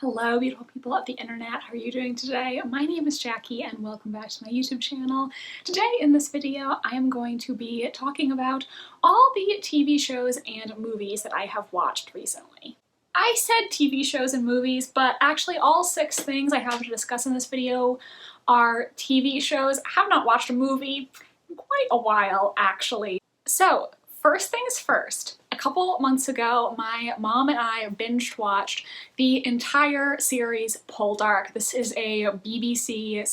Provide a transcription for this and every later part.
Hello, beautiful people of the internet. How are you doing today? My name is Jackie and welcome back to my YouTube channel. Today in this video, I am going to be talking about all the TV shows and movies that I have watched recently. I said TV shows and movies, but actually all 6 things I have to discuss in this video are TV shows. I have not watched a movie in quite a while, actually. So, first things first. A couple months ago, my mom and I binge watched the entire series Poldark. This is a BBC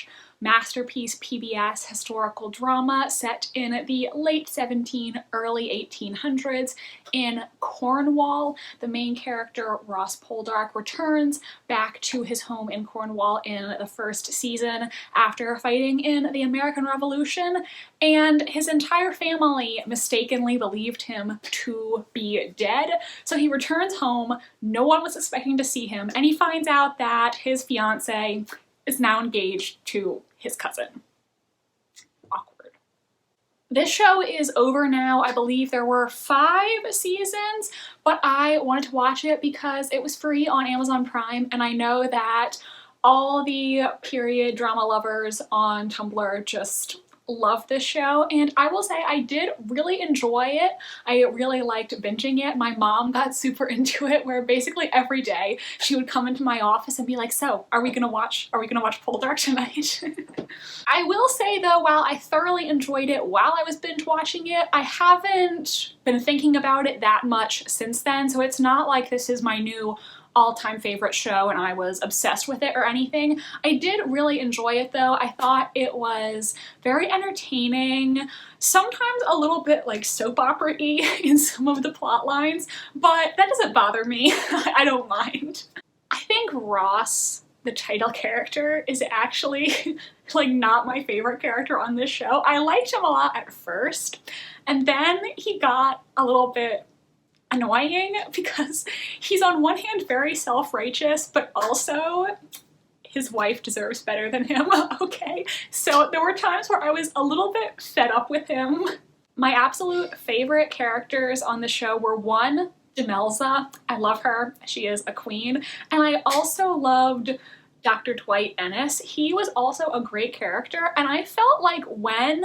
/ masterpiece PBS historical drama set in the late early 1800s in Cornwall. The main character, Ross Poldark, returns back to his home in Cornwall in the first season after fighting in the American Revolution, and his entire family mistakenly believed him to be dead. So he returns home, no one was expecting to see him, and he finds out that his fiancée is now engaged to his cousin. Awkward. This show is over now. I believe there were 5 seasons, but I wanted to watch it because it was free on Amazon Prime, and I know that all the period drama lovers on Tumblr just love this show, and I will say I did really enjoy it. I really liked binging it. My mom got super into it, where basically every day she would come into my office and be like, "So, are we gonna watch Poldark tonight?" I will say though, while I thoroughly enjoyed it while I was binge watching it, I haven't been thinking about it that much since then, so it's not like this is my new all-time favorite show and I was obsessed with it or anything. I did really enjoy it though. I thought it was very entertaining, sometimes a little bit like soap opera-y in some of the plot lines, but that doesn't bother me. I don't mind. I think Ross, the title character, is actually like not my favorite character on this show. I liked him a lot at first, and then he got a little bit annoying because he's on one hand very self-righteous, but also his wife deserves better than him. Okay, so there were times where I was a little bit fed up with him. My absolute favorite characters on the show were 1, Demelza. I love her. She is a queen. And I also loved Dr. Dwight Ennis. He was also a great character, and I felt like when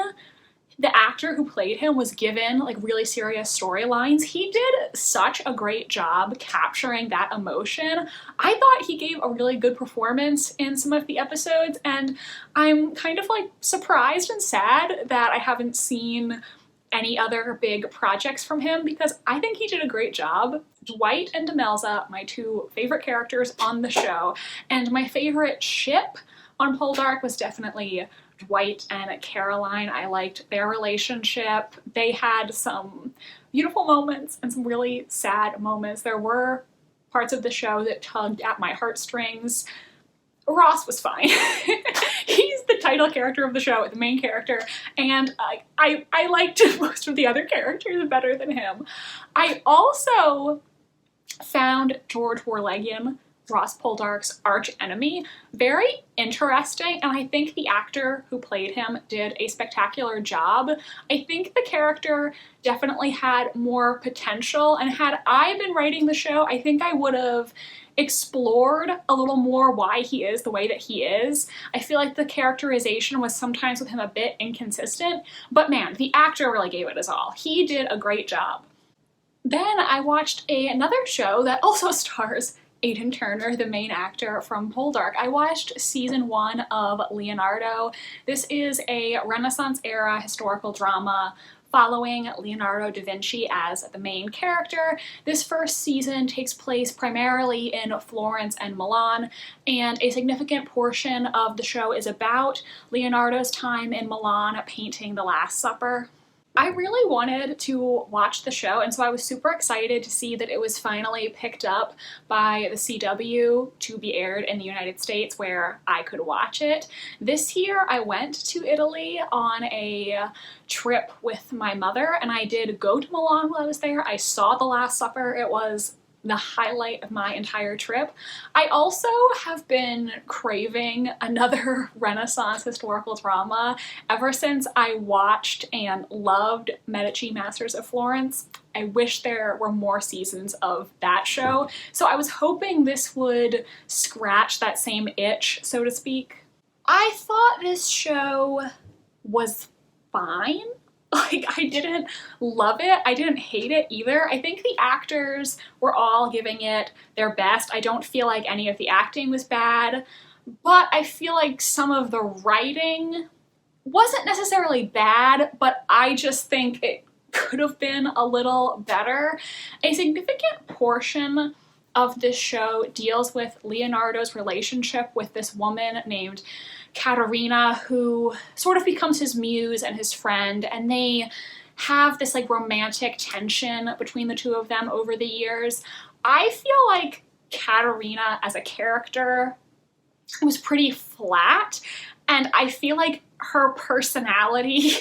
the actor who played him was given like really serious storylines, he did such a great job capturing that emotion. I thought he gave a really good performance in some of the episodes, and I'm kind of like surprised and sad that I haven't seen any other big projects from him because I think he did a great job. Dwight and Demelza, my 2 favorite characters on the show, and my favorite ship on Poldark was definitely Dwight and Caroline. I liked their relationship. They had some beautiful moments and some really sad moments. There were parts of the show that tugged at my heartstrings. Ross was fine. He's the title character of the show, the main character, and I liked most of the other characters better than him. I also found George Warlegian, Ross Poldark's arch enemy, very interesting, and I think the actor who played him did a spectacular job. I think the character definitely had more potential, and had I been writing the show, I think I would have explored a little more why he is the way that he is. I feel like the characterization was sometimes with him a bit inconsistent, but man, the actor really gave it his all. He did a great job. Then I watched another show that also stars Aidan Turner, the main actor from Poldark. I watched season 1 of Leonardo. This is a Renaissance-era historical drama following Leonardo da Vinci as the main character. This first season takes place primarily in Florence and Milan, and a significant portion of the show is about Leonardo's time in Milan painting The Last Supper. I really wanted to watch the show, and so I was super excited to see that it was finally picked up by the CW to be aired in the United States, where I could watch it. This year I went to Italy on a trip with my mother, and I did go to Milan while I was there. I saw The Last Supper. It was the highlight of my entire trip. I also have been craving another Renaissance historical drama ever since I watched and loved Medici Masters of Florence. I wish there were more seasons of that show, so I was hoping this would scratch that same itch, so to speak. I thought this show was fine. Like, I didn't love it. I didn't hate it either. I think the actors were all giving it their best. I don't feel like any of the acting was bad, but I feel like some of the writing wasn't necessarily bad, but I just think it could have been a little better. A significant portion of this show deals with Leonardo's relationship with this woman named Caterina, who sort of becomes his muse and his friend, and they have this like romantic tension between the two of them over the years. I feel like Caterina as a character was pretty flat, and I feel like her personality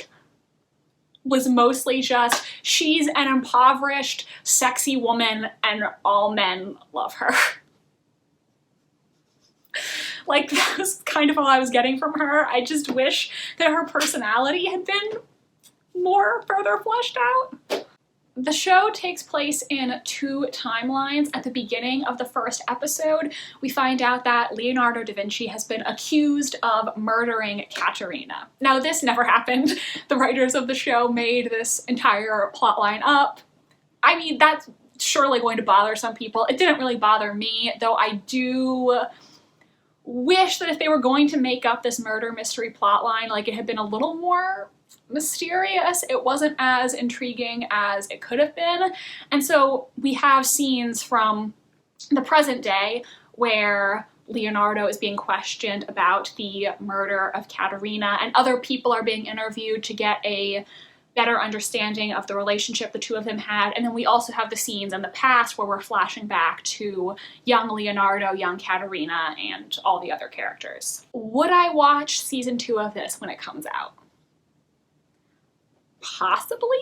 was mostly just, she's an impoverished, sexy woman and all men love her. Like, that was kind of all I was getting from her. I just wish that her personality had been more further fleshed out. The show takes place in two timelines. At the beginning of the first episode, we find out that Leonardo da Vinci has been accused of murdering Caterina. Now, this never happened. The writers of the show made this entire plotline up. I mean, that's surely going to bother some people. It didn't really bother me, though I do wish that if they were going to make up this murder mystery plotline, like, it had been a little more mysterious. It wasn't as intriguing as it could have been. And so we have scenes from the present day where Leonardo is being questioned about the murder of Caterina, and other people are being interviewed to get a better understanding of the relationship the two of them had. And then we also have the scenes in the past where we're flashing back to young Leonardo, young Caterina, and all the other characters. Would I watch season 2 of this when it comes out? Possibly?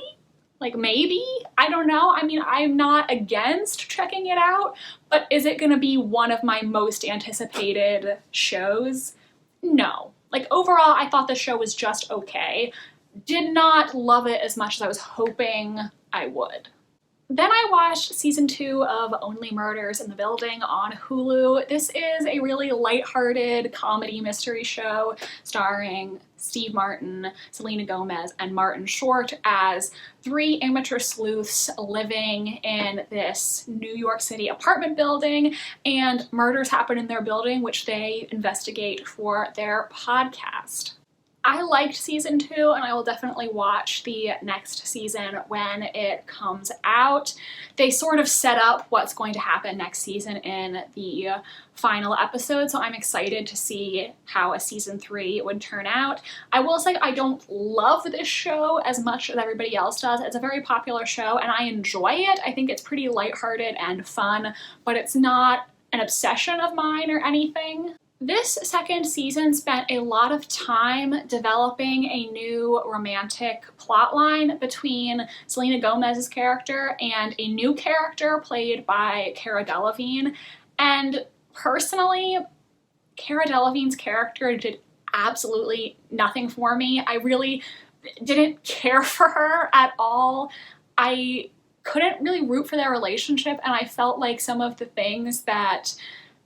Like, maybe? I don't know. I mean, I'm not against checking it out, but is it gonna be one of my most anticipated shows? No. Like, overall, I thought the show was just okay. Did not love it as much as I was hoping I would. Then I watched season 2 of Only Murders in the Building on Hulu. This is a really lighthearted comedy mystery show starring Steve Martin, Selena Gomez, and Martin Short as 3 amateur sleuths living in this New York City apartment building, and murders happen in their building, which they investigate for their podcast. I liked season 2, and I will definitely watch the next season when it comes out. They sort of set up what's going to happen next season in the final episode, so I'm excited to see how a season 3 would turn out. I will say I don't love this show as much as everybody else does. It's a very popular show, and I enjoy it. I think it's pretty lighthearted and fun, but it's not an obsession of mine or anything. This second season spent a lot of time developing a new romantic plotline between Selena Gomez's character and a new character played by Cara Delevingne. And personally, Cara Delevingne's character did absolutely nothing for me. I really didn't care for her at all. I couldn't really root for their relationship, and I felt like some of the things that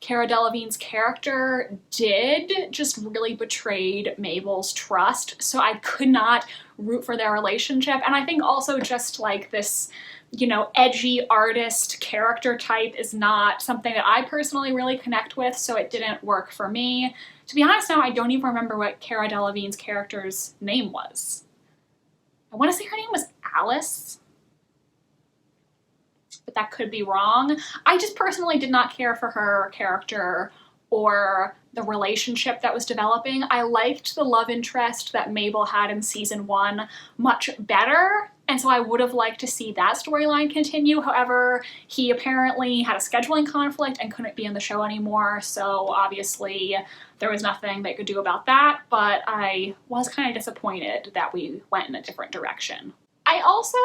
Cara Delevingne's character did just really betrayed Mabel's trust, so I could not root for their relationship. And I think also just like this, you know, edgy artist character type is not something that I personally really connect with, so it didn't work for me. To be honest now, I don't even remember what Cara Delevingne's character's name was. I want to say her name was Alice, but that could be wrong. I just personally did not care for her character or the relationship that was developing. I liked the love interest that Mabel had in season 1 much better, and so I would have liked to see that storyline continue. However, he apparently had a scheduling conflict and couldn't be in the show anymore, so obviously there was nothing they could do about that, but I was kind of disappointed that we went in a different direction. I also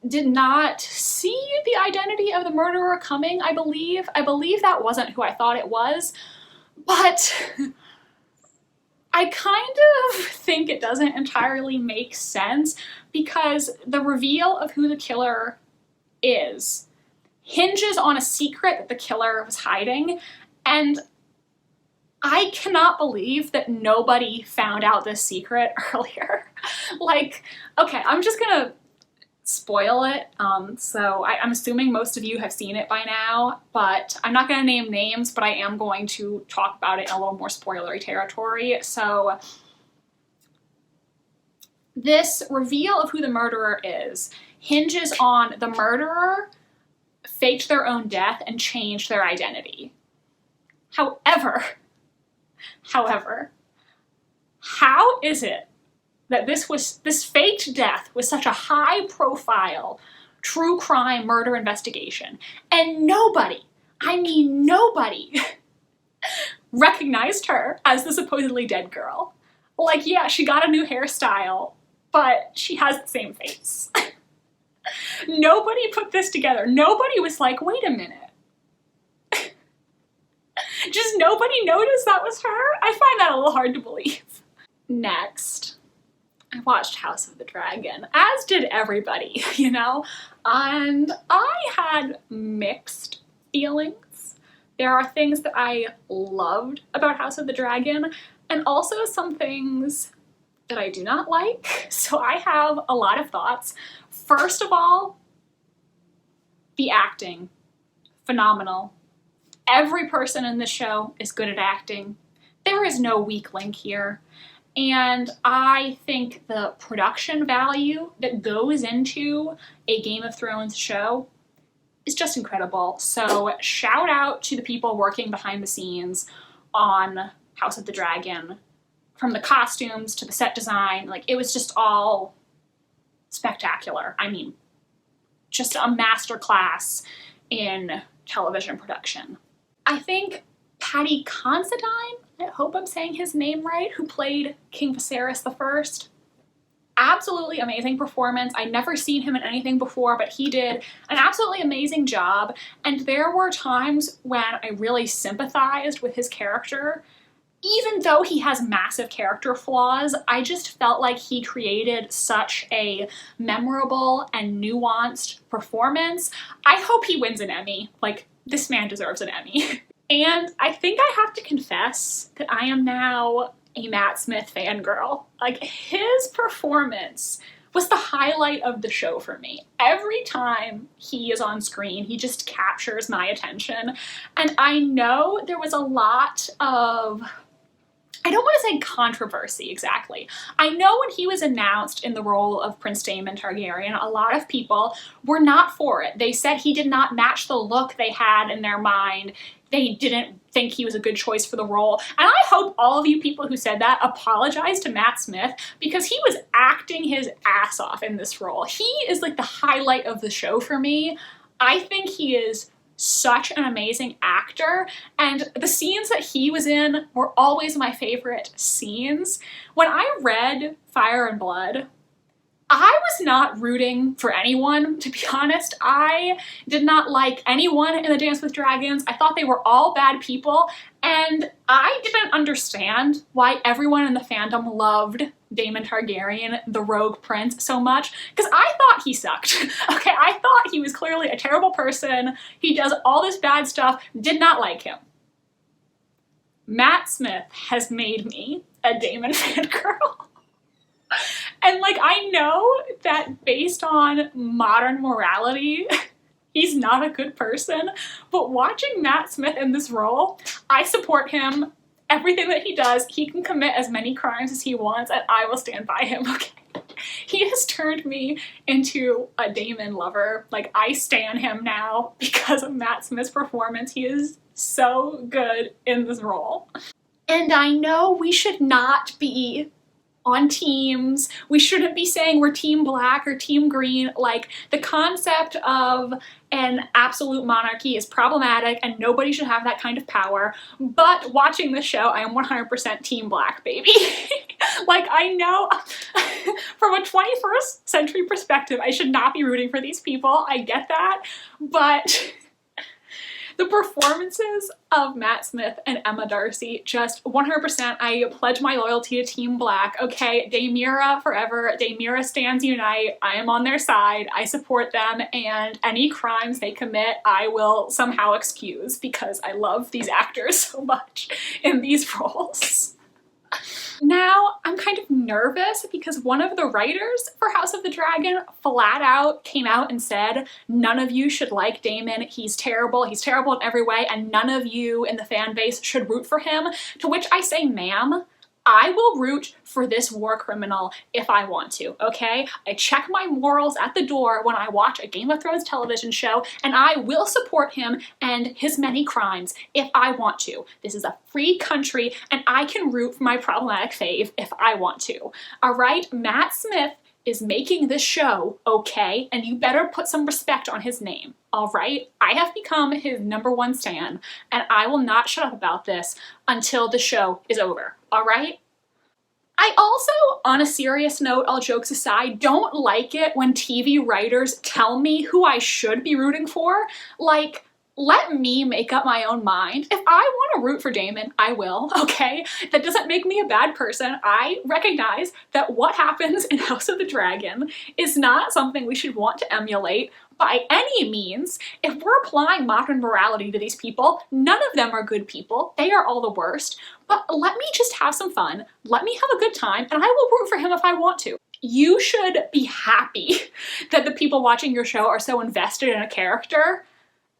did not see the identity of the murderer coming, I believe. I believe that wasn't who I thought it was, but I kind of think it doesn't entirely make sense because the reveal of who the killer is hinges on a secret that the killer was hiding, and I cannot believe that nobody found out this secret earlier. Like, okay, I'm just gonna spoil it. So I'm assuming most of you have seen it by now, but I'm not gonna name names, but I am going to talk about it in a little more spoilery territory. So this reveal of who the murderer is hinges on the murderer faked their own death and changed their identity. However, how is it that this faked death was such a high profile true crime murder investigation and nobody, I mean nobody, recognized her as the supposedly dead girl? Like, yeah, she got a new hairstyle, but she has the same face. Nobody put this together. Nobody was like, wait a minute. Just nobody noticed that was her? I find that a little hard to believe. Next, I watched House of the Dragon, as did everybody, you know? And I had mixed feelings. There are things that I loved about House of the Dragon, and also some things that I do not like. So I have a lot of thoughts. First of all, the acting, phenomenal. Every person in this show is good at acting. There is no weak link here. And I think the production value that goes into a Game of Thrones show is just incredible. So shout out to the people working behind the scenes on House of the Dragon. From the costumes to the set design, like, it was just all spectacular. I mean, just a masterclass in television production. I think Paddy Considine, I hope I'm saying his name right, who played King Viserys I, absolutely amazing performance. I'd never seen him in anything before, but he did an absolutely amazing job. And there were times when I really sympathized with his character. Even though he has massive character flaws, I just felt like he created such a memorable and nuanced performance. I hope he wins an Emmy. Like, this man deserves an Emmy. And I think I have to confess that I am now a Matt Smith fangirl. Like, his performance was the highlight of the show for me. Every time he is on screen, he just captures my attention. And I know there was a lot of, I don't want to say controversy exactly. I know when he was announced in the role of Prince Daemon Targaryen, a lot of people were not for it. They said he did not match the look they had in their mind. They didn't think he was a good choice for the role. And I hope all of you people who said that apologize to Matt Smith, because he was acting his ass off in this role. He is like the highlight of the show for me. I think he is such an amazing actor, and the scenes that he was in were always my favorite scenes. When I read Fire and Blood, I was not rooting for anyone, to be honest. I did not like anyone in the Dance with Dragons. I thought they were all bad people, and I didn't understand why everyone in the fandom loved Daemon Targaryen, the rogue prince, so much, because I thought he sucked. Okay, I thought he was clearly a terrible person. He does all this bad stuff. Did not like him. Matt Smith has made me a Daemon fangirl. And like, I know that based on modern morality, he's not a good person, but watching Matt Smith in this role, I support him. Everything that he does, he can commit as many crimes as he wants, and I will stand by him, okay? He has turned me into a Daemon lover. Like, I stan him now because of Matt Smith's performance. He is so good in this role. And I know we should not be on teams. We shouldn't be saying we're team black or team green. Like, the concept of an absolute monarchy is problematic and nobody should have that kind of power. But watching this show, I am 100% team black, baby. Like, I know from a 21st century perspective, I should not be rooting for these people. I get that, but the performances of Matt Smith and Emma Darcy, just 100%, I pledge my loyalty to Team Black. Okay, Daemira forever, Daemira stands unite, I am on their side, I support them, and any crimes they commit, I will somehow excuse because I love these actors so much in these roles. Now, I'm kind of nervous because one of the writers for House of the Dragon flat out came out and said, none of you should like Daemon, he's terrible in every way, and none of you in the fan base should root for him. To which I say, ma'am, I will root for this war criminal if I want to, okay? I check my morals at the door when I watch a Game of Thrones television show, and I will support him and his many crimes if I want to. This is a free country, and I can root for my problematic fave if I want to. All right, Matt Smith is making this show, okay? And you better put some respect on his name, all right? I have become his #1 stan, and I will not shut up about this until the show is over, all right? I also, on a serious note, all jokes aside, don't like it when TV writers tell me who I should be rooting for. Like, let me make up my own mind. If I want to root for Daemon, I will, okay? That doesn't make me a bad person. I recognize that what happens in House of the Dragon is not something we should want to emulate by any means. If we're applying modern morality to these people, none of them are good people. They are all the worst. But let me just have some fun. Let me have a good time, and I will root for him if I want to. You should be happy that the people watching your show are so invested in a character.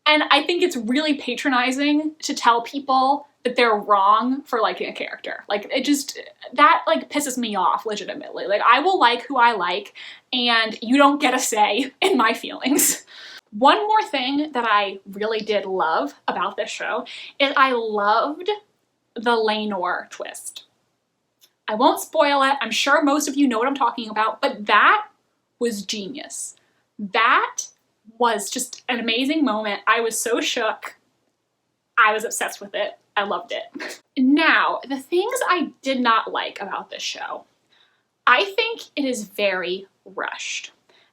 And I think it's really patronizing to tell people that they're wrong for liking a character. Like, it just, that like pisses me off legitimately. Like, I will like who I like, and you don't get a say in my feelings. One more thing that I really did love about this show is I loved the Laenor twist. I won't spoil it. I'm sure most of you know what I'm talking about, but that was genius. That was just an amazing moment. I was so shook. I was obsessed with it. I loved it. Now, the things I did not like about this show. I think it is very rushed.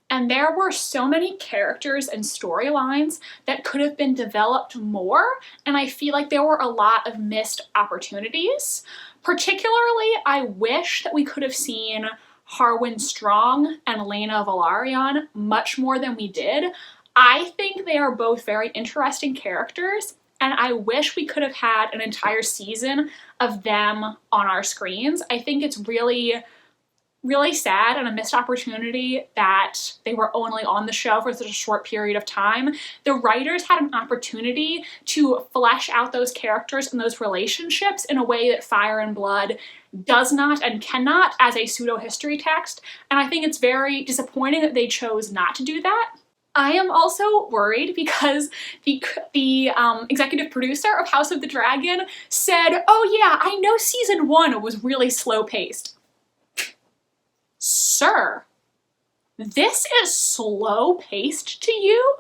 And there were so many characters and storylines that could have been developed more, and I feel like there were a lot of missed opportunities. Particularly, I wish that we could have seen Harwin Strong and Lena Velaryon much more than we did. I think they are both very interesting characters, and I wish we could have had an entire season of them on our screens. I think it's really sad and a missed opportunity that they were only on the show for such a short period of time. The writers had an opportunity to flesh out those characters and those relationships in a way that Fire and Blood does not and cannot as a pseudo-history text, and I think it's very disappointing that they chose not to do that. I am also worried because the executive producer of House of the Dragon said, oh yeah, I know season 1 was really slow-paced. Sir, this is slow-paced to you?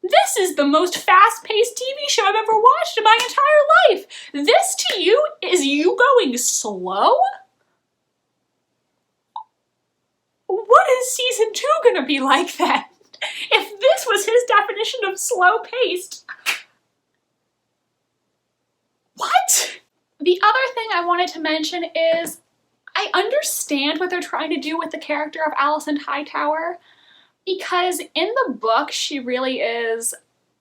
This is the most fast-paced TV show I've ever watched in my entire life. This to you is you going slow? What is season 2 gonna be like then? If this was his definition of slow-paced, what? The other thing I wanted to mention is I understand what they're trying to do with the character of Alicent Hightower, because in the book, she really is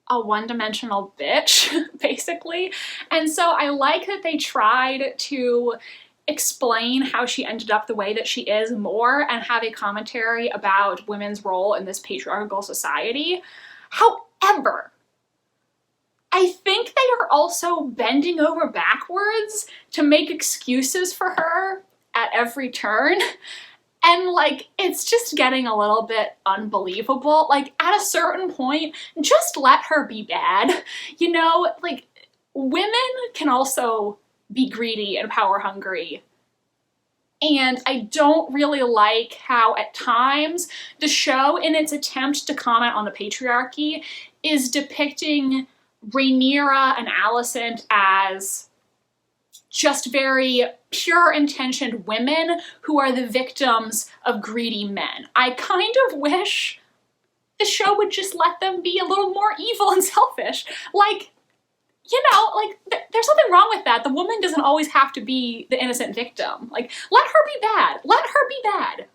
a one-dimensional bitch, basically. And so I like that they tried to explain how she ended up the way that she is more and have a commentary about women's role in this patriarchal society. However, I think they are also bending over backwards to make excuses for her at every turn. And like, it's just getting a little bit unbelievable. Like, at a certain point, just let her be bad. You know, like, women can also be greedy and power hungry And I don't really like how at times the show, in its attempt to comment on the patriarchy, is depicting Rhaenyra and Alicent as just very pure intentioned women who are the victims of greedy men. I kind of wish the show would just let them be a little more evil and selfish. Like, you know, like, there's nothing wrong with that. The woman doesn't always have to be the innocent victim. Like, let her be bad. Let her be bad.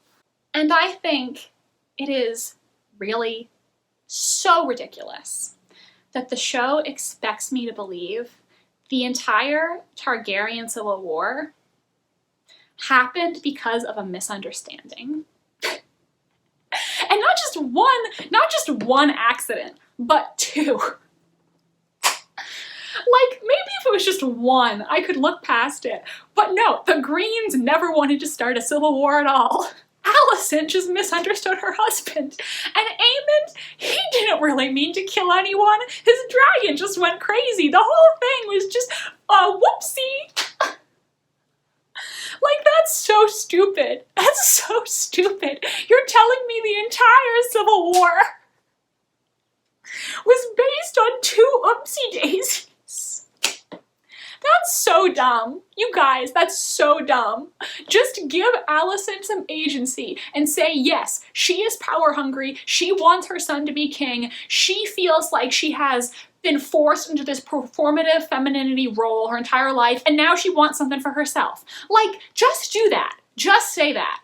And I think it is really so ridiculous that the show expects me to believe the entire Targaryen Civil War happened because of a misunderstanding. And not just one accident, but two. Like, maybe if it was just one, I could look past it. But no, the Greens never wanted to start a civil war at all. Alicent just misunderstood her husband. And Aemond, he didn't really mean to kill anyone. His dragon just went crazy. The whole thing was just a whoopsie. Like, that's so stupid. That's so stupid. You're telling me the entire Civil War was based on two oopsie daisies? That's so dumb. You guys, that's so dumb. Just give Alicent some agency and say, yes, she is power hungry. She wants her son to be king. She feels like she has been forced into this performative femininity role her entire life, and now she wants something for herself. Like, just do that. Just say that.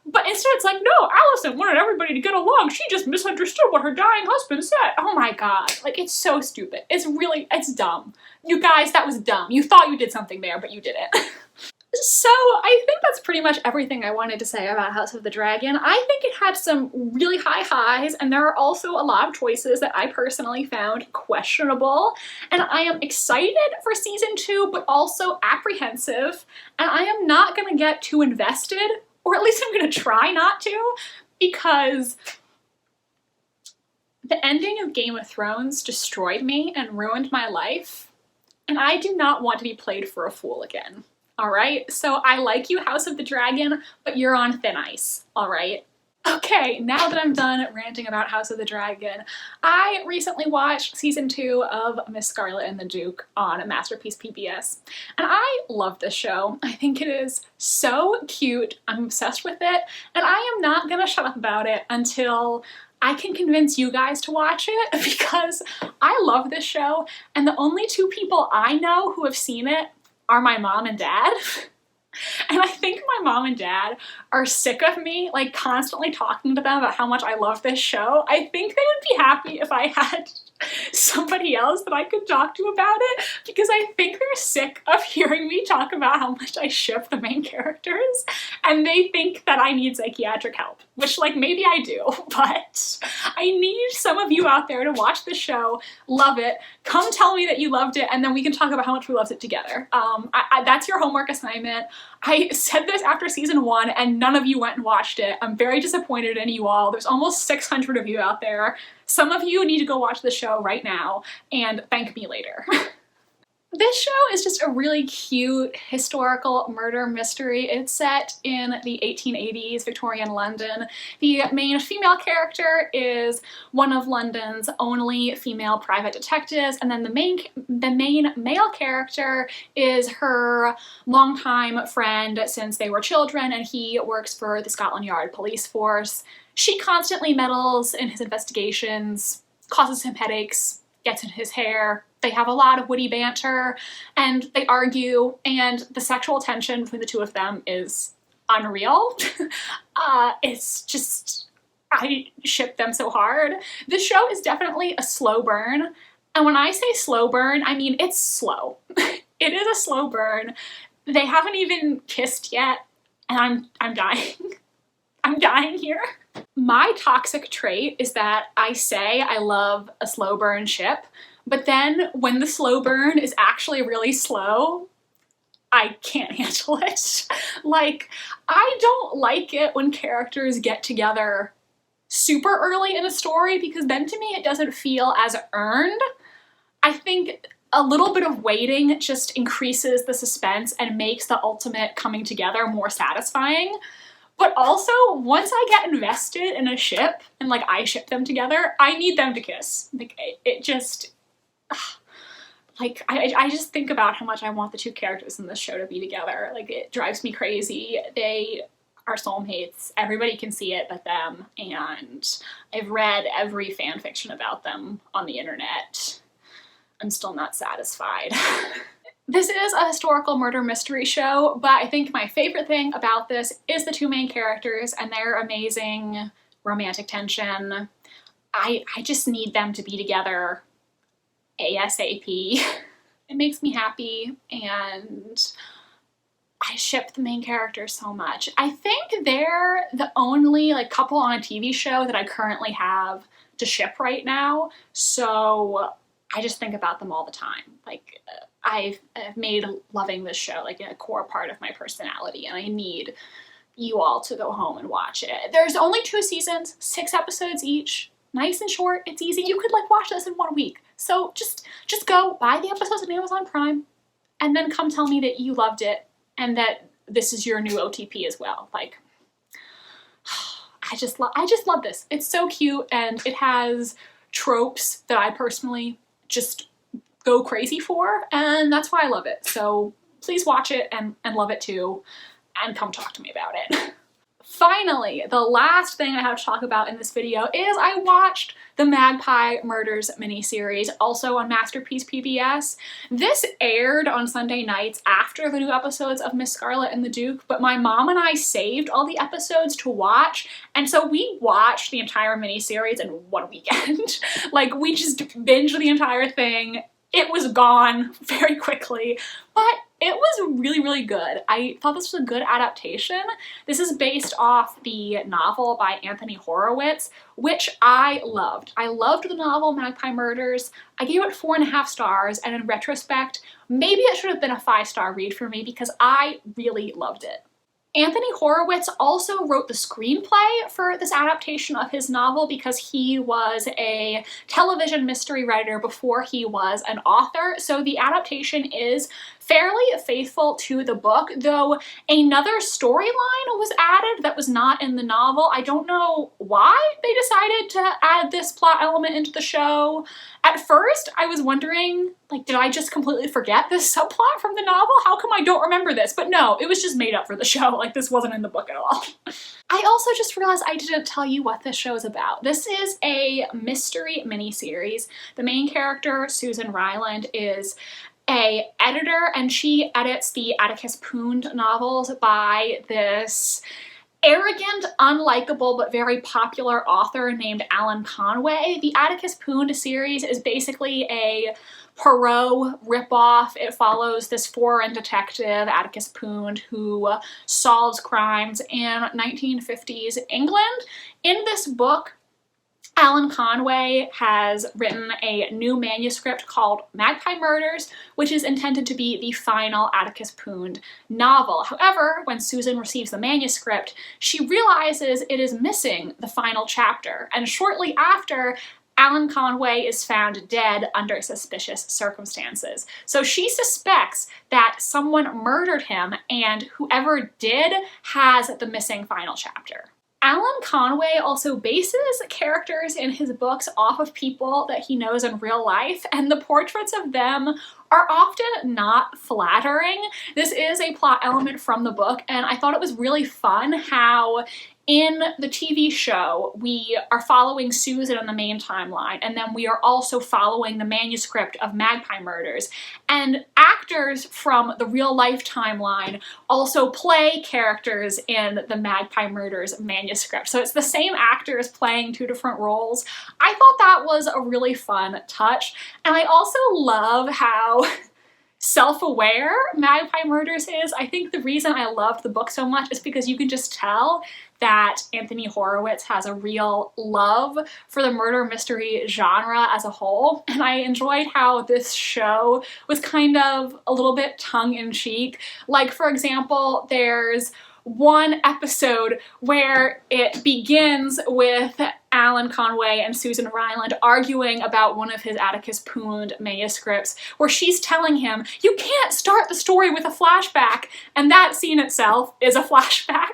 But instead it's like, no, Alicent wanted everybody to get along. She just misunderstood what her dying husband said. Oh my god. Like, it's so stupid. It's dumb. You guys, that was dumb. You thought you did something there, but you didn't. So I think that's pretty much everything I wanted to say about House of the Dragon. I think it had some really high highs, and there are also a lot of choices that I personally found questionable. And I am excited for season 2, but also apprehensive. And I am not gonna get too invested, or at least I'm gonna try not to, because the ending of Game of Thrones destroyed me and ruined my life. And I do not want to be played for a fool again. Alright, so I like you, House of the Dragon, but you're on thin ice, alright? Okay, now that I'm done ranting about House of the Dragon, I recently watched season 2 of Miss Scarlet and the Duke on Masterpiece PBS, and I love this show. I think it is so cute, I'm obsessed with it, and I am not gonna shut up about it until I can convince you guys to watch it, because I love this show, and the only two people I know who have seen it are my mom and dad. And I think my mom and dad are sick of me, like, constantly talking to them about how much I love this show. I think they would be happy if I had somebody else that I could talk to about it, because I think they're sick of hearing me talk about how much I ship the main characters, and they think that I need psychiatric help, which, like, maybe I do, but I need some of you out there to watch the show, love it, come tell me that you loved it, and then we can talk about how much we loved it together. That's your homework assignment. I said this after season 1 and none of you went and watched it. I'm very disappointed in you all. There's almost 600 of you out there. Some of you need to go watch the show right now and thank me later. This show is just a really cute historical murder mystery. It's set in the 1880s Victorian London. The main female character is one of London's only female private detectives, and then the main male character is her longtime friend since they were children, and he works for the Scotland Yard police force. She constantly meddles in his investigations, causes him headaches, gets in his hair. They have a lot of witty banter, and they argue, and the sexual tension between the two of them is unreal. It's just, I ship them so hard. This show is definitely a slow burn, and when I say slow burn, I mean it's slow. It is a slow burn. They haven't even kissed yet, and I'm dying. I'm dying here. My toxic trait is that I say I love a slow burn ship, but then when the slow burn is actually really slow, I can't handle it. Like, I don't like it when characters get together super early in a story, because then to me it doesn't feel as earned. I think a little bit of waiting just increases the suspense and makes the ultimate coming together more satisfying. But also, once I get invested in a ship, and like I ship them together, I need them to kiss. Like, it just, like, I just think about how much I want the two characters in this show to be together. Like, it drives me crazy. They are soulmates. Everybody can see it but them, and I've read every fan fiction about them on the internet. I'm still not satisfied. This is a historical murder mystery show, but I think my favorite thing about this is the two main characters and their amazing romantic tension. I just need them to be together ASAP. It makes me happy, and I ship the main characters so much. I think they're the only like couple on a TV show that I currently have to ship right now, so I just think about them all the time. Like, I've made loving this show like a core part of my personality, and I need you all to go home and watch it. There's only 2 seasons, 6 episodes each, nice and short, it's easy. You could like watch this in 1 week. So just go buy the episodes on Amazon Prime, and then come tell me that you loved it and that this is your new OTP as well. Like, I just love this. It's so cute, and it has tropes that I personally just go crazy for, and that's why I love it. So please watch it and love it too, and come talk to me about it. Finally, the last thing I have to talk about in this video is I watched the Magpie Murders miniseries, also on Masterpiece PBS. This aired on Sunday nights after the new episodes of Miss Scarlet and the Duke, but my mom and I saved all the episodes to watch, and so we watched the entire miniseries in 1 weekend. Like, we just binged the entire thing. It was gone very quickly, but it was really, really good. I thought this was a good adaptation. This is based off the novel by Anthony Horowitz, which I loved. I loved the novel Magpie Murders. I gave it 4.5 stars, and in retrospect, maybe it should have been a 5-star read for me because I really loved it. Anthony Horowitz also wrote the screenplay for this adaptation of his novel because he was a television mystery writer before he was an author, so the adaptation is fairly faithful to the book, though another storyline was added that was not in the novel. I don't know why they decided to add this plot element into the show. At first, I was wondering, like, did I just completely forget this subplot from the novel? How come I don't remember this? But no, it was just made up for the show. Like, this wasn't in the book at all. I also just realized I didn't tell you what this show is about. This is a mystery miniseries. The main character, Susan Ryland, is an editor, and she edits the Atticus Pound novels by this arrogant, unlikable, but very popular author named Alan Conway. The Atticus Pound series is basically a Poirot ripoff. It follows this foreign detective, Atticus Pound, who solves crimes in 1950s England. In this book, Alan Conway has written a new manuscript called Magpie Murders, which is intended to be the final Atticus Pound novel. However, when Susan receives the manuscript, she realizes it is missing the final chapter, and shortly after, Alan Conway is found dead under suspicious circumstances. So she suspects that someone murdered him, and whoever did has the missing final chapter. Alan Conway also bases characters in his books off of people that he knows in real life, and the portraits of them are often not flattering. This is a plot element from the book, and I thought it was really fun how in the TV show, we are following Susan on the main timeline, and then we are also following the manuscript of Magpie Murders. And actors from the real-life timeline also play characters in the Magpie Murders manuscript. So it's the same actors playing 2 different roles. I thought that was a really fun touch, and I also love how self-aware Magpie Murders is. I think the reason I loved the book so much is because you can just tell that Anthony Horowitz has a real love for the murder mystery genre as a whole, and I enjoyed how this show was kind of a little bit tongue-in-cheek. Like, for example, there's one episode where it begins with Alan Conway and Susan Ryland arguing about one of his Atticus Pound manuscripts, where she's telling him, you can't start the story with a flashback, and that scene itself is a flashback.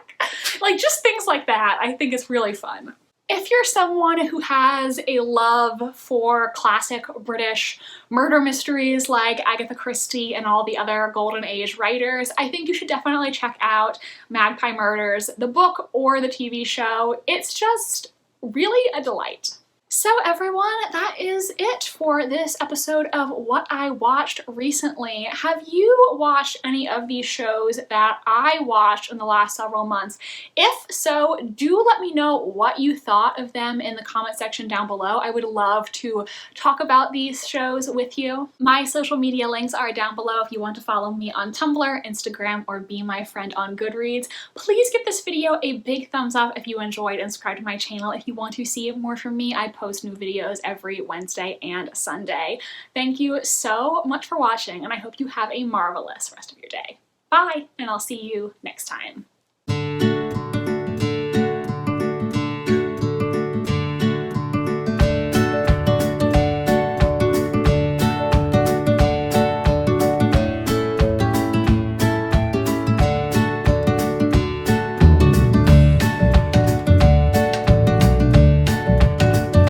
Like, just things like that I think is really fun. If you're someone who has a love for classic British murder mysteries like Agatha Christie and all the other Golden Age writers, I think you should definitely check out Magpie Murders, the book or the TV show. It's just really a delight. So everyone, that is it for this episode of What I Watched Recently. Have you watched any of these shows that I watched in the last several months? If so, do let me know what you thought of them in the comment section down below. I would love to talk about these shows with you. My social media links are down below if you want to follow me on Tumblr, Instagram, or be my friend on Goodreads. Please give this video a big thumbs up if you enjoyed and subscribe to my channel if you want to see more from me. I post new videos every Wednesday and Sunday. Thank you so much for watching, and I hope you have a marvelous rest of your day. Bye, and I'll see you next time.